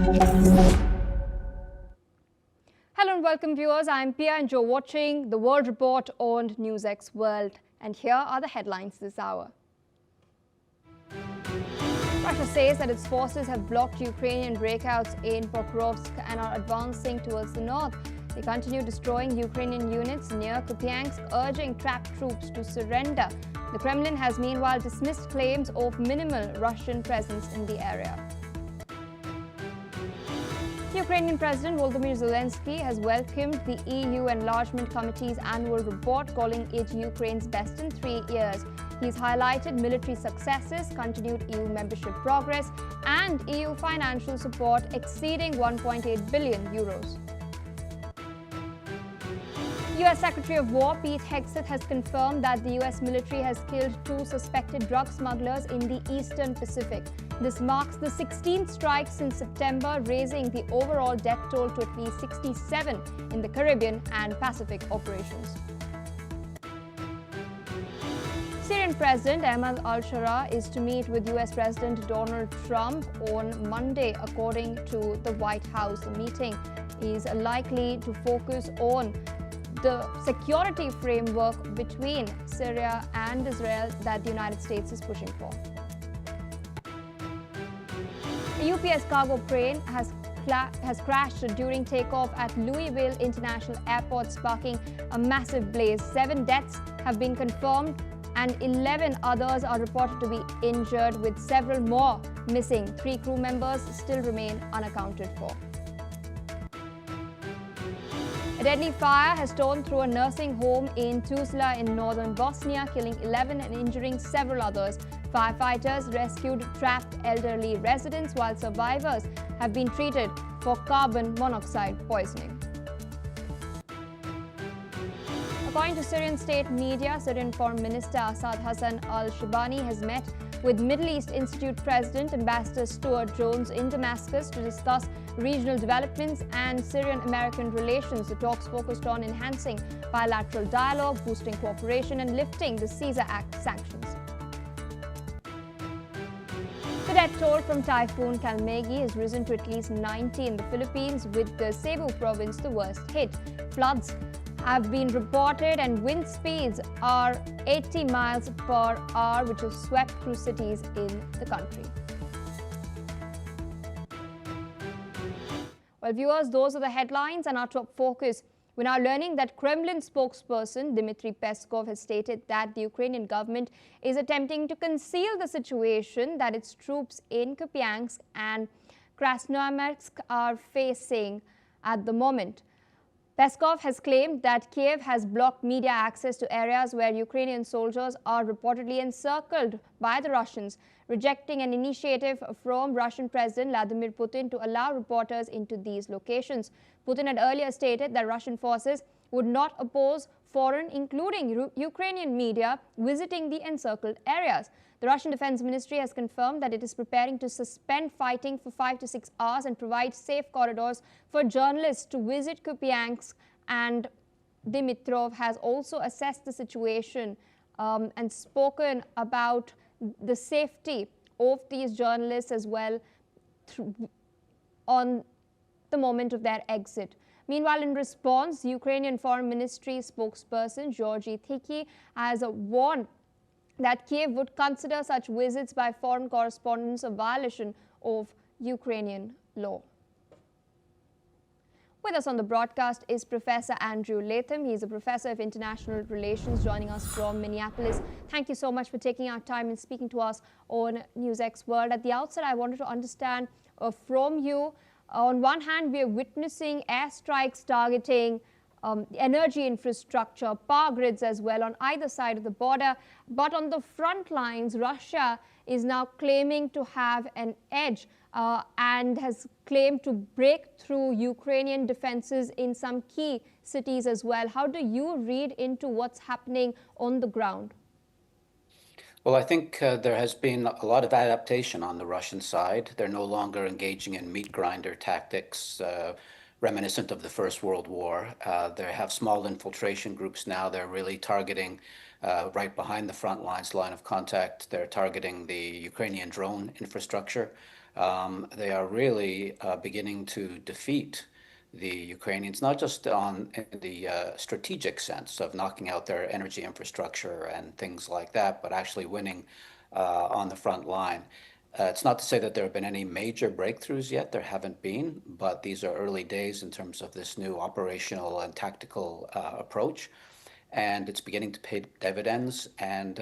Hello and welcome viewers, I'm Pia and you're watching the World Report on NewsX World. And here are the headlines this hour. Russia says that its forces have blocked Ukrainian breakouts in Pokrovsk and are advancing towards the north. They continue destroying Ukrainian units near Kupiansk, urging trapped troops to surrender. The Kremlin has meanwhile dismissed claims of minimal Russian presence in the area. Ukrainian President Volodymyr Zelensky has welcomed the EU Enlargement Committee's annual report, calling it Ukraine's best in 3 years. He's highlighted military successes, continued EU membership progress, and EU financial support exceeding €1.8 billion. US Secretary of War Pete Hegseth has confirmed that the US military has killed 2 suspected drug smugglers in the Eastern Pacific. This marks the 16th strike since September, raising the overall death toll to at least 67 in the Caribbean and Pacific operations. Syrian President Ahmad al-Shara is to meet with US President Donald Trump on Monday, according to the White House. The meeting is likely to focus on the security framework between Syria and Israel that the United States is pushing for. A UPS cargo plane has crashed during takeoff at Louisville International Airport, sparking a massive blaze. 7 deaths have been confirmed and 11 others are reported to be injured, with several more missing. 3 crew members still remain unaccounted for. A deadly fire has torn through a nursing home in Tuzla in northern Bosnia, killing 11 and injuring several others. Firefighters rescued trapped elderly residents, while survivors have been treated for carbon monoxide poisoning. According to Syrian state media, Syrian Foreign Minister Assad Hassan al-Shibani has met with Middle East Institute President Ambassador Stuart Jones in Damascus to discuss regional developments and Syrian-American relations. The talks focused on enhancing bilateral dialogue, boosting cooperation, and lifting the Caesar Act sanctions. The death toll from Typhoon Kalmegi has risen to at least 90 in the Philippines, with the Cebu province the worst hit. Floods have been reported and wind speeds are 80 miles per hour, which have swept through cities in the country. Well, viewers, those are the headlines and our top focus. We're now learning that Kremlin spokesperson Dmitry Peskov has stated that the Ukrainian government is attempting to conceal the situation that its troops in Kupiansk and Krasnoyarsk are facing at the moment. Peskov has claimed that Kiev has blocked media access to areas where Ukrainian soldiers are reportedly encircled by the Russians, rejecting an initiative from Russian President Vladimir Putin to allow reporters into these locations. Putin had earlier stated that Russian forces would not oppose foreign, including Ukrainian media, visiting the encircled areas. The Russian Defense Ministry has confirmed that it is preparing to suspend fighting for 5 to 6 hours and provide safe corridors for journalists to visit Kupiansk, and Dimitrov has also assessed the situation and spoken about the safety of these journalists as well on the moment of their exit. Meanwhile, in response, Ukrainian Foreign Ministry spokesperson Georgy Tykhy has warned that Kiev would consider such visits by foreign correspondents a violation of Ukrainian law. With us on the broadcast is Professor Andrew Latham. He's a professor of international relations joining us from Minneapolis. Thank you so much for taking our time and speaking to us on NewsX World. At the outset, I wanted to understand from you, on one hand, we are witnessing airstrikes targeting energy infrastructure, power grids as well on either side of the border. But on the front lines, Russia is now claiming to have an edge and has claimed to break through Ukrainian defenses in some key cities as well. How do you read into what's happening on the ground? Well, I think there has been a lot of adaptation on the Russian side. They're no longer engaging in meat grinder tactics reminiscent of the First World War. They have small infiltration groups now. They're really targeting right behind the front lines, line of contact. They're targeting the Ukrainian drone infrastructure. They are really beginning to defeat the Ukrainians, not just in the strategic sense of knocking out their energy infrastructure and things like that, but actually winning on the front line. It's not to say that there have been any major breakthroughs yet. There haven't been, but these are early days in terms of this new operational and tactical approach, and it's beginning to pay dividends. And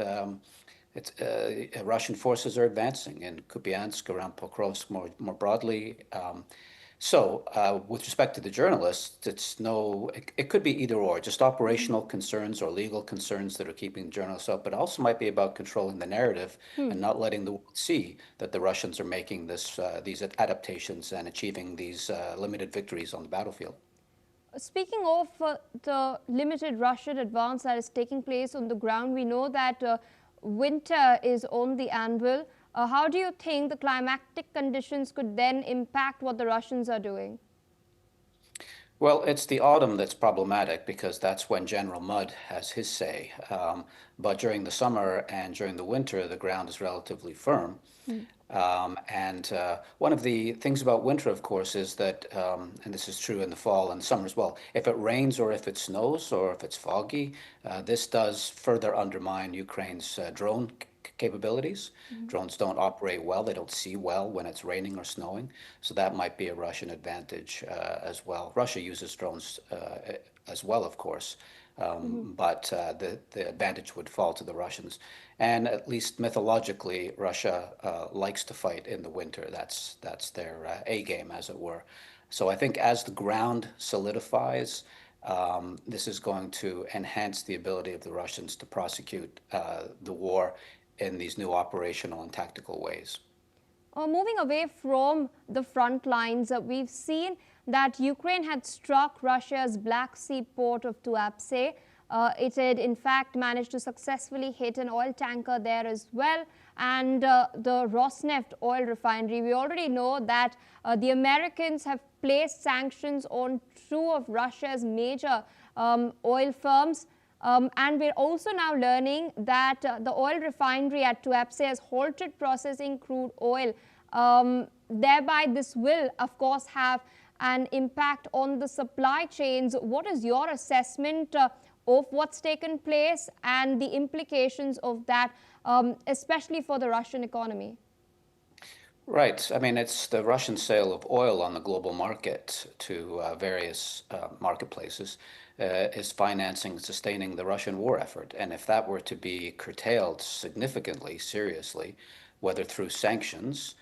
Russian forces are advancing in Kupiansk, around Pokrovsk more broadly. With respect to the journalists, it could be either or, just operational concerns or legal concerns that are keeping journalists up, but also might be about controlling the narrative and not letting the world see that the Russians are making these adaptations and achieving these limited victories on the battlefield. Speaking of the limited Russian advance that is taking place on the ground, we know that winter is on the anvil. How do you think the climatic conditions could then impact what the Russians are doing? Well, it's the autumn that's problematic because that's when General Mudd has his say. But during the summer and during the winter, the ground is relatively firm. One of the things about winter, of course, is that, and this is true in the fall and summer as well, if it rains or if it snows or if it's foggy, this does further undermine Ukraine's drone capabilities. Drones don't operate well. They don't see well when it's raining or snowing. So that might be a Russian advantage as well. Russia uses drones as well, of course. But the advantage would fall to the Russians. And at least mythologically, Russia likes to fight in the winter. That's their A game, as it were. So I think as the ground solidifies, this is going to enhance the ability of the Russians to prosecute the war in these new operational and tactical ways. Moving away from the front lines, we've seen that Ukraine had struck Russia's Black Sea port of Tuapse. It had, in fact, managed to successfully hit an oil tanker there as well, and the Rosneft oil refinery. We already know that the Americans have placed sanctions on two of Russia's major oil firms. And we're also now learning that the oil refinery at Tuapse has halted processing crude oil. Thereby, this will, of course, have an impact on the supply chains. What is your assessment of what's taken place and the implications of that, especially for the Russian economy? Right. I mean, it's the Russian sale of oil on the global market to various marketplaces is financing and sustaining the Russian war effort. And if that were to be curtailed significantly, seriously, whether through sanctions,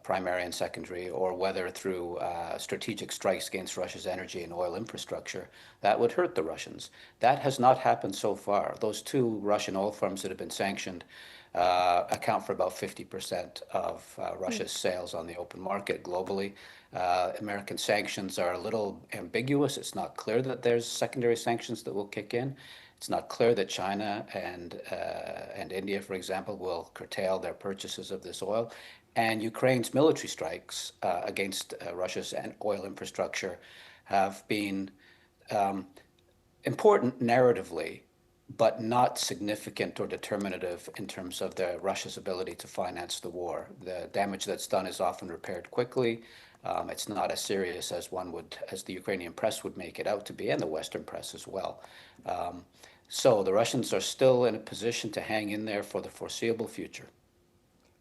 primary and secondary, or whether through strategic strikes against Russia's energy and oil infrastructure, that would hurt the Russians. That has not happened so far. Those two Russian oil firms that have been sanctioned account for about 50% of Russia's sales on the open market globally. American sanctions are a little ambiguous. It's not clear that there's secondary sanctions that will kick in. It's not clear that China and India, for example, will curtail their purchases of this oil. And Ukraine's military strikes against Russia's oil infrastructure have been important narratively, but not significant or determinative in terms of Russia's ability to finance the war. The damage that's done is often repaired quickly. It's not as serious as as the Ukrainian press would make it out to be, and the Western press as well. So the Russians are still in a position to hang in there for the foreseeable future.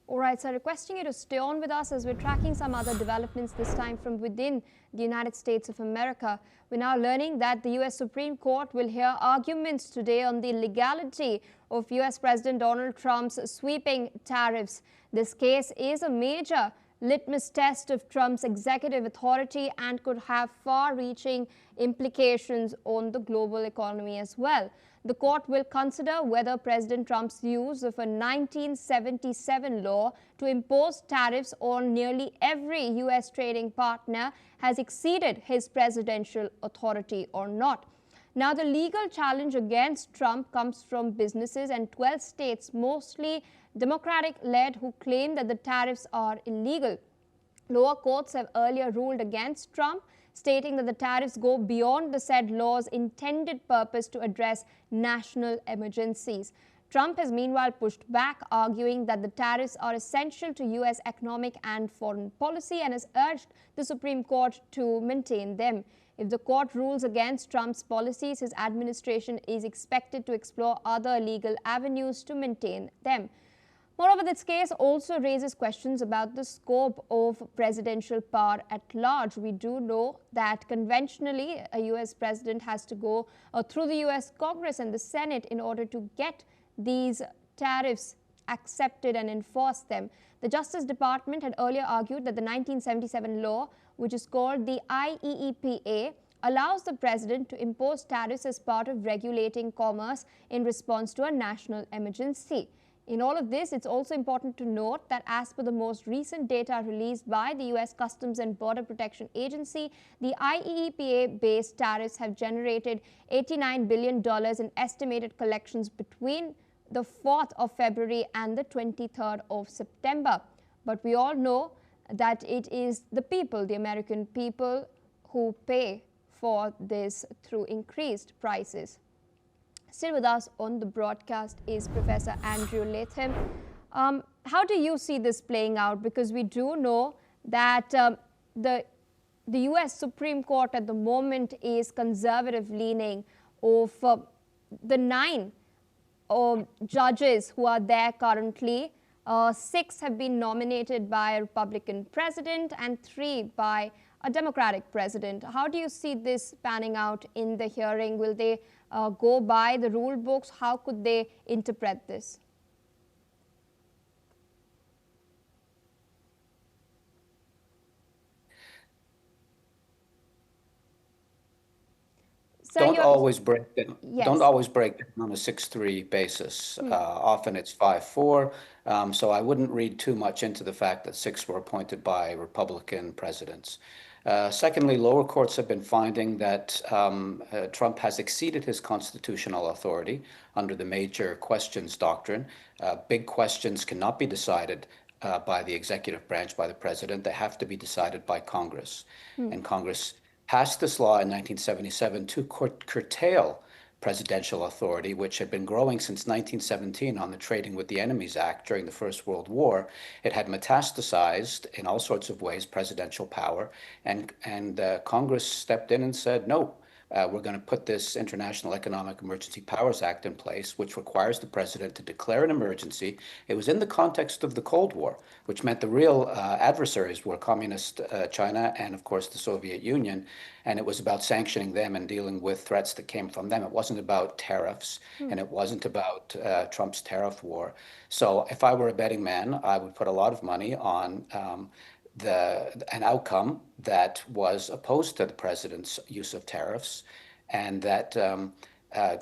All right, so requesting you to stay on with us as we're tracking some other developments, this time from within the United States of America. We're now learning that the U.S. Supreme Court will hear arguments today on the legality of U.S. President Donald Trump's sweeping tariffs. This case is a major litmus test of Trump's executive authority and could have far-reaching implications on the global economy as well. The court will consider whether President Trump's use of a 1977 law to impose tariffs on nearly every U.S. trading partner has exceeded his presidential authority or not. Now, the legal challenge against Trump comes from businesses and 12 states, mostly Democratic-led, who claim that the tariffs are illegal. Lower courts have earlier ruled against Trump, stating that the tariffs go beyond the said law's intended purpose to address national emergencies. Trump has meanwhile pushed back, arguing that the tariffs are essential to U.S. economic and foreign policy and has urged the Supreme Court to maintain them. If the court rules against Trump's policies, his administration is expected to explore other legal avenues to maintain them. Moreover, this case also raises questions about the scope of presidential power at large. We do know that conventionally a U.S. president has to go through the U.S. Congress and the Senate in order to get these tariffs accepted and enforce them. The Justice Department had earlier argued that the 1977 law, which is called the IEEPA, allows the president to impose tariffs as part of regulating commerce in response to a national emergency. In all of this, it's also important to note that as per the most recent data released by the U.S. Customs and Border Protection Agency, the IEEPA-based tariffs have generated $89 billion in estimated collections between the 4th of February and the 23rd of September. But we all know that it is the people, the American people, who pay for this through increased prices. Still with us on the broadcast is Professor Andrew Latham. How do you see this playing out? Because we do know that the U.S. Supreme Court at the moment is conservative leaning. Of the 9 judges who are there currently, 6 have been nominated by a Republican president and 3 by a Democratic president. How do you see this panning out in the hearing? Will they go by the rule books? How could they interpret this? Don't always break it. Yes. Don't always break it on a 6-3 basis. Often it's 5-4. So I wouldn't read too much into the fact that 6 were appointed by Republican presidents. Secondly, lower courts have been finding that Trump has exceeded his constitutional authority under the major questions doctrine. Big questions cannot be decided by the executive branch, by the president. They have to be decided by Congress. And Congress passed this law in 1977 to curtail presidential authority, which had been growing since 1917 on the Trading with the Enemies Act during the First World War. It had metastasized in all sorts of ways presidential power, and Congress stepped in and said, no, we're going to put this International Economic Emergency Powers Act in place, which requires the president to declare an emergency. It was in the context of the Cold War, which meant the real adversaries were communist China and, of course, the Soviet Union. And it was about sanctioning them and dealing with threats that came from them. It wasn't about tariffs, and it wasn't about Trump's tariff war. So if I were a betting man, I would put a lot of money on an outcome that was opposed to the president's use of tariffs and that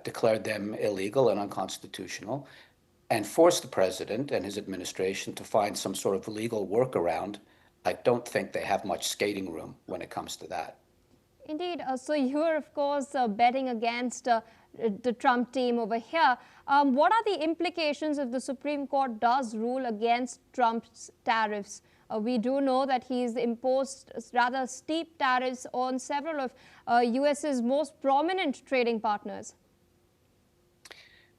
declared them illegal and unconstitutional and forced the president and his administration to find some sort of legal workaround. I don't think they have much skating room when it comes to that. Indeed. So you're, of course, betting against the Trump team over here. What are the implications if the Supreme Court does rule against Trump's tariffs? We do know that he's imposed rather steep tariffs on several of US's most prominent trading partners.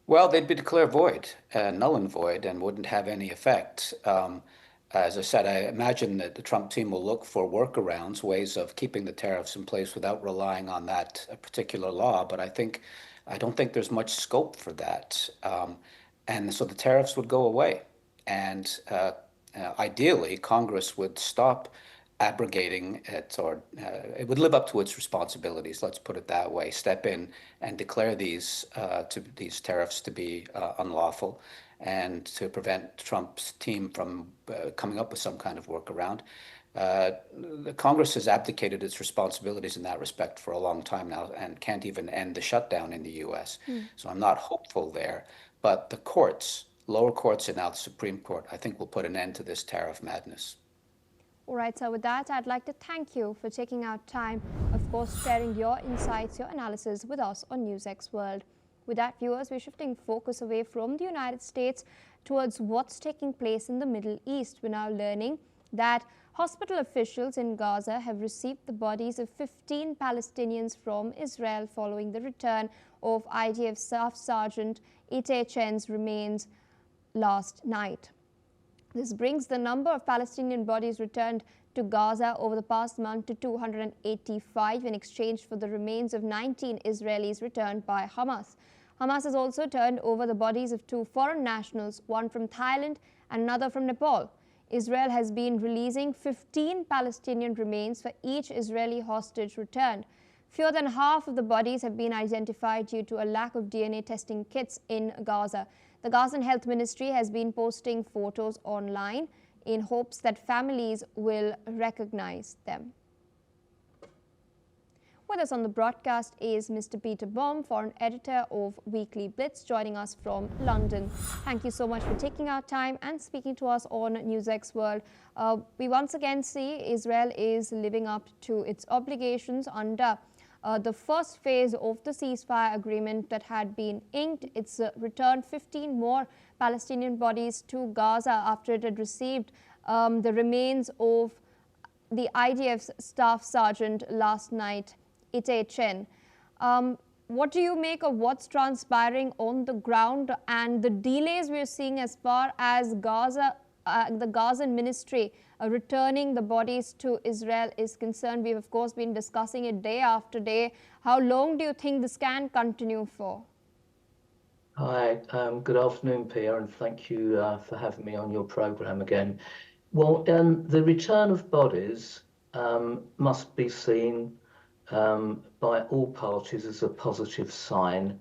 Well, they'd be declared void, null and void, and wouldn't have any effect. As I said, I imagine that the Trump team will look for workarounds, ways of keeping the tariffs in place without relying on that particular law. But I don't think there's much scope for that. And so the tariffs would go away. And ideally, Congress would stop abrogating it, or it would live up to its responsibilities, let's put it that way, step in and declare these tariffs to be unlawful and to prevent Trump's team from coming up with some kind of workaround. The Congress has abdicated its responsibilities in that respect for a long time now and can't even end the shutdown in the U.S. So I'm not hopeful there. But the courts, lower courts and now the Supreme Court, I think will put an end to this tariff madness. All right, so with that, I'd like to thank you for taking out time, of course, sharing your insights, your analysis with us on NewsX World. With that, viewers, we're shifting focus away from the United States towards what's taking place in the Middle East. We're now learning that Hospital officials in Gaza have received the bodies of 15 Palestinians from Israel following the return of IDF Staff Sergeant Itay Chen's remains last night. This brings the number of Palestinian bodies returned to Gaza over the past month to 285 in exchange for the remains of 19 Israelis returned by Hamas. Hamas has also turned over the bodies of 2 foreign nationals, one from Thailand and another from Nepal. Israel has been releasing 15 Palestinian remains for each Israeli hostage returned. Fewer than half of the bodies have been identified due to a lack of DNA testing kits in Gaza. The Gazan Health Ministry has been posting photos online in hopes that families will recognize them. With us on the broadcast is Mr. Peter Baum, foreign editor of Weekly Blitz, joining us from London. Thank you so much for taking our time and speaking to us on NewsX World. We once again see Israel is living up to its obligations under the first phase of the ceasefire agreement that had been inked. It's returned 15 more Palestinian bodies to Gaza after it had received the remains of the IDF's staff sergeant last night, Itay Chen. What do you make of what's transpiring on the ground and the delays we're seeing as far as Gaza, the Gazan ministry returning the bodies to Israel is concerned? We've of course been discussing it day after day. How long do you think this can continue for? Hi, good afternoon, Pia, and thank you for having me on your program again. Well, the return of bodies must be seen by all parties as a positive sign,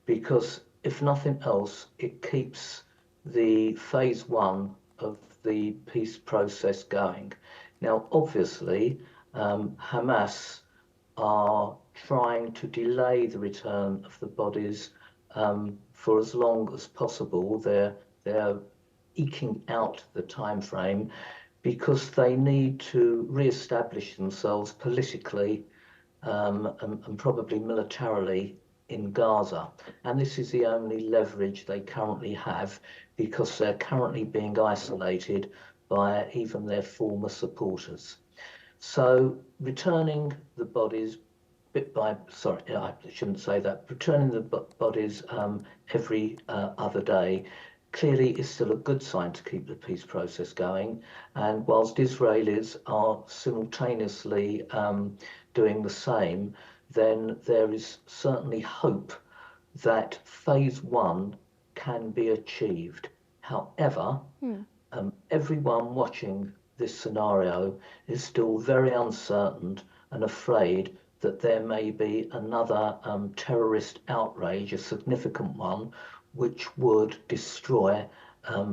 because if nothing else, it keeps the phase 1 of the peace process going. Now, obviously, Hamas are trying to delay the return of the bodies for as long as possible. They're eking out the time frame because they need to re-establish themselves politically and probably militarily in Gaza. And this is the only leverage they currently have, because they're currently being isolated by even their former supporters. So returning the bodies I shouldn't say that. Returning the bodies every other day clearly is still a good sign to keep the peace process going. And whilst Israelis are simultaneously doing the same, then there is certainly hope that phase 1 can be achieved. However, everyone watching this scenario is still very uncertain and afraid that there may be another terrorist outrage, a significant one, which would destroy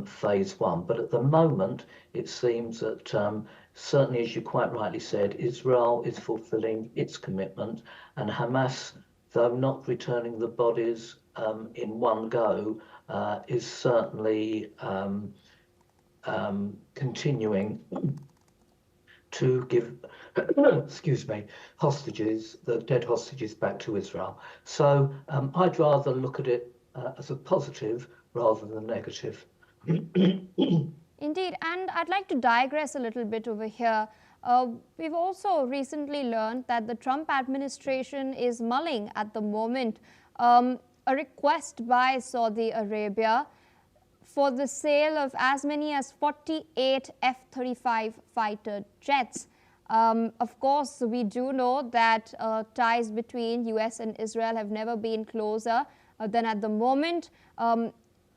phase 1. But at the moment, it seems that certainly, as you quite rightly said, Israel is fulfilling its commitment, and Hamas, though not returning the bodies in one go, is certainly continuing to give, excuse me, hostages, the dead hostages, back to Israel. So I'd rather look at it as a positive rather than negative. Indeed, and I'd like to digress a little bit over here. We've also recently learned that the Trump administration is mulling at the moment a request by Saudi Arabia for the sale of as many as 48 F-35 fighter jets. Of course, we do know that ties between US and Israel have never been closer than at the moment.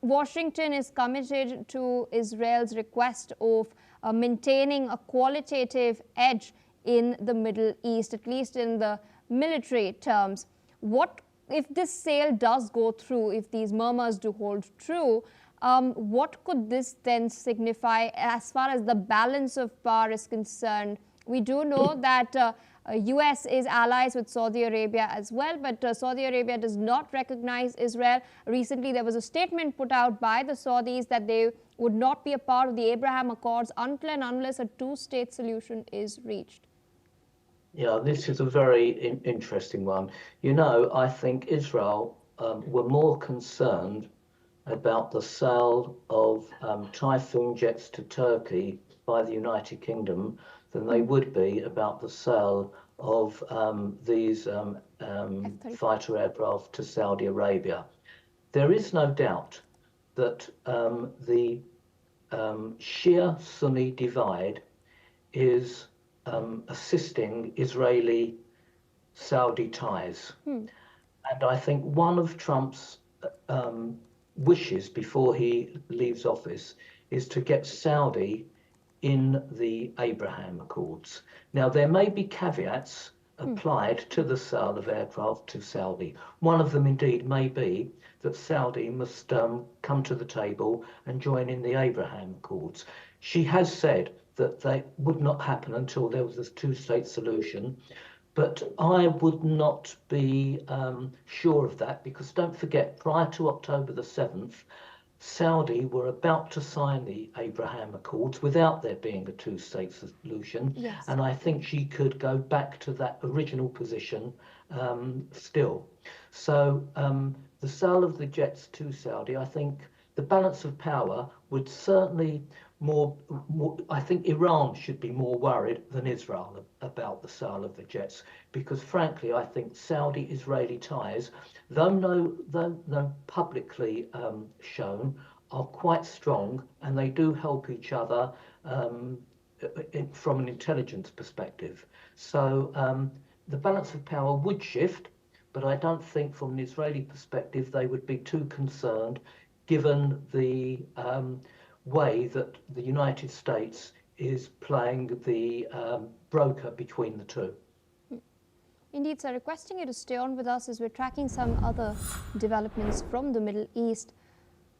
Washington is committed to Israel's request of maintaining a qualitative edge in the Middle East, at least in the military terms. What if this sale does go through, if these murmurs do hold true? What could this then signify as far as the balance of power is concerned? We do know that US is allies with Saudi Arabia as well, but Saudi Arabia does not recognize Israel. Recently, there was a statement put out by the Saudis that they would not be a part of the Abraham Accords until and unless a two-state solution is reached. Yeah, this is a very interesting one. You know, I think Israel were more concerned about the sale of Typhoon jets to Turkey by the United Kingdom than they would be about the sale of these fighter aircraft to Saudi Arabia. There is no doubt that the Shia-Sunni divide is assisting Israeli-Saudi ties. And I think one of Trump's wishes before he leaves office is to get Saudi in the Abraham Accords. Now, there may be caveats applied to the sale of aircraft to Saudi. One of them, indeed, may be that Saudi must come to the table and join in the Abraham Accords. She has said that they would not happen until there was a two-state solution. But I would not be sure of that, because don't forget, prior to October the 7th, Saudi were about to sign the Abraham Accords without there being a two-state solution. Yes. And I think she could go back to that original position still. So the sale of the jets to Saudi, I think the balance of power would certainly I think Iran should be more worried than Israel about the sale of the jets, because frankly, I think Saudi-Israeli ties, though no publicly shown, are quite strong, and they do help each other from an intelligence perspective. So the balance of power would shift, but I don't think from an Israeli perspective they would be too concerned, given the way that the United States is playing the broker between the two. Indeed, sir. Requesting you to stay on with us as we're tracking some other developments from the Middle East.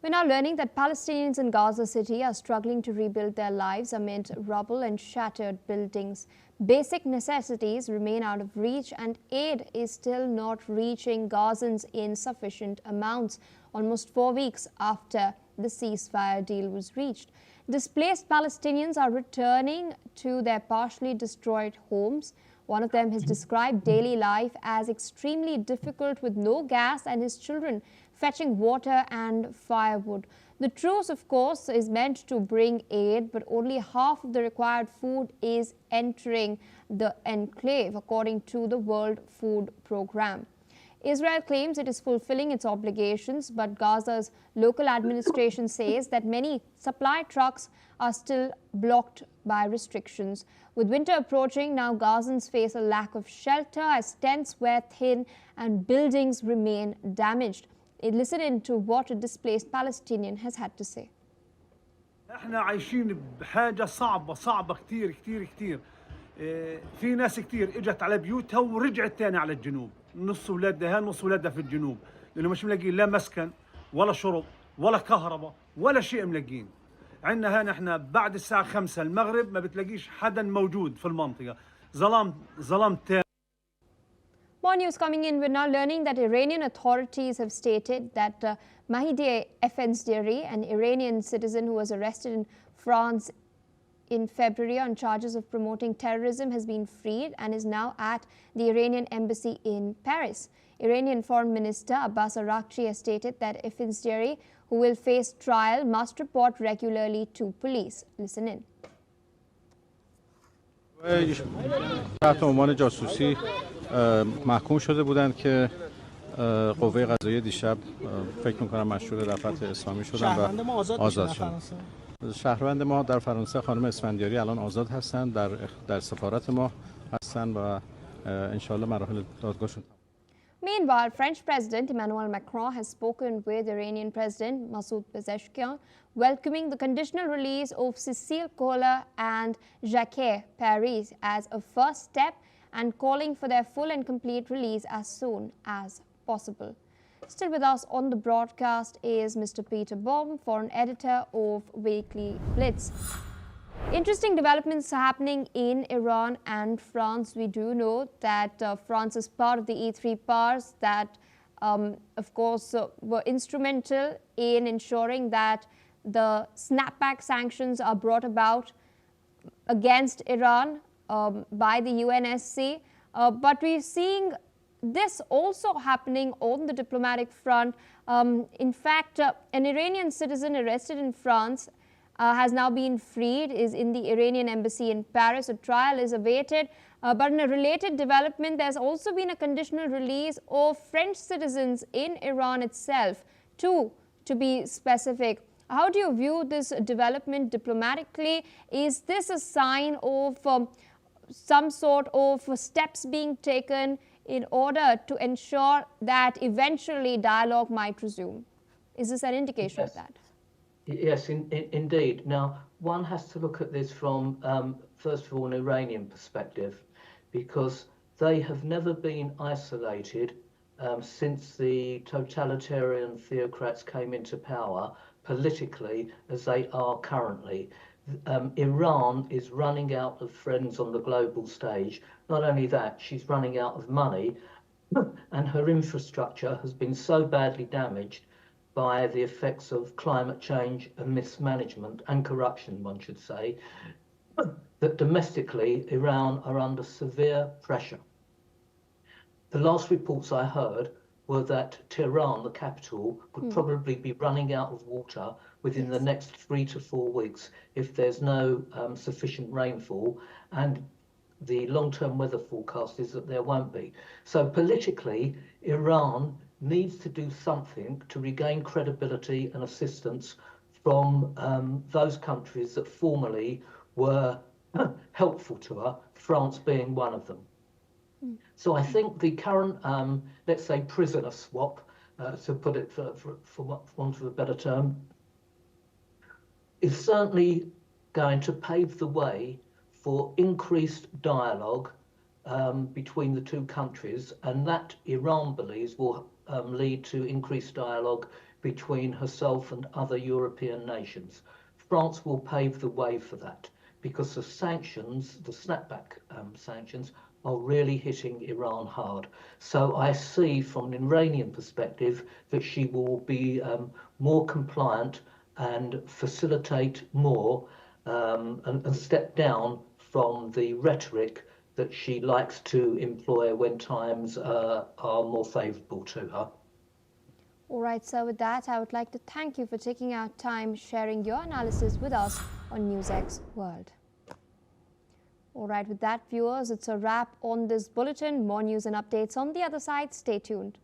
We're now learning that Palestinians in Gaza City are struggling to rebuild their lives amid rubble and shattered buildings. Basic necessities remain out of reach, and aid is still not reaching Gazans in sufficient amounts, almost 4 weeks after the ceasefire deal was reached. Displaced Palestinians are returning to their partially destroyed homes. One of them has described daily life as extremely difficult, with no gas and his children fetching water and firewood. The truce, of course, is meant to bring aid, but only half of the required food is entering the enclave, according to the World Food Programme. Israel claims it is fulfilling its obligations, but Gaza's local administration says that many supply trucks are still blocked by restrictions. With winter approaching, now Gazans face a lack of shelter as tents wear thin and buildings remain damaged. Listen in to what a displaced Palestinian has had to say. احنا عايشين بحاجة صعبة كتير كتير كتير. في ناس كتير اجت على بيوتها ورجعت تاني على الجنوب. نص ولادها نص ولادها في الجنوب، لانه مش ملاقيين لا مسكن ولا شرب ولا كهرباء ولا شيء ملاقيين. عندنا هنا احنا بعد الساعة 5 المغرب ما بتلاقيش حدا موجود في المنطقة. ظلام تام. More news coming in. We're now learning that Iranian authorities have stated that Mahdi Efendiari, an Iranian citizen who was arrested in France in February on charges of promoting terrorism, has been freed and is now at the Iranian embassy in Paris. Iranian Foreign Minister Abbas Araghchi has stated that Efendiari, who will face trial, must report regularly to police. Listen in. تحت عنوان جاسوسی محکوم شده بودند که قوه قضاییه دیشب فکر می‌کنم مشهور دفعات اسلامی شدن و آزاد شدن. شهروند ما در فرانسه خانم اسفندیاری الان آزاد هستند، در سفارت ما هستند و ان شاء الله مراحل دادگاهشون. Meanwhile, French President Emmanuel Macron has spoken with Iranian President Masoud Pezeshkian, welcoming the conditional release of Cécile Kohler and Jacques Paris as a first step and calling for their full and complete release as soon as possible. Still with us on the broadcast is Mr. Peter Baum, foreign editor of Weekly Blitz. Interesting developments are happening in Iran and France. We do know that France is part of the E3 powers that, of course, were instrumental in ensuring that the snapback sanctions are brought about against Iran by the UNSC. But we're seeing this also happening on the diplomatic front. In fact, an Iranian citizen arrested in France has now been freed, is in the Iranian embassy in Paris. A trial is awaited. But in a related development, there's also been a conditional release of French citizens in Iran itself, two to be specific. How do you view this development diplomatically? Is this a sign of some sort of steps being taken in order to ensure that eventually dialogue might resume? Is this an indication of that? Yes, indeed. Now, one has to look at this from, first of all, an Iranian perspective, because they have never been isolated since the totalitarian theocrats came into power politically as they are currently. Iran is running out of friends on the global stage. Not only that, she's running out of money, and her infrastructure has been so badly damaged by the effects of climate change and mismanagement and corruption, one should say, that domestically Iran are under severe pressure. The last reports I heard were that Tehran, the capital, could probably be running out of water within the next 3 to 4 weeks if there's no sufficient rainfall, and the long-term weather forecast is that there won't be. So politically, Iran needs to do something to regain credibility and assistance from those countries that formerly were helpful to her, France being one of them. So I think the current, let's say, prisoner swap, to put it for want of a better term, is certainly going to pave the way for increased dialogue between the two countries, and that Iran believes will lead to increased dialogue between herself and other European nations. France will pave the way for that because the sanctions, the snapback sanctions, are really hitting Iran hard. So I see from an Iranian perspective that she will be more compliant and facilitate more and step down from the rhetoric that she likes to employ when times are more favourable to her. All right, so with that, I would like to thank you for taking out time sharing your analysis with us on NewsX World. All right, with that, viewers, it's a wrap on this bulletin. More news and updates on the other side. Stay tuned.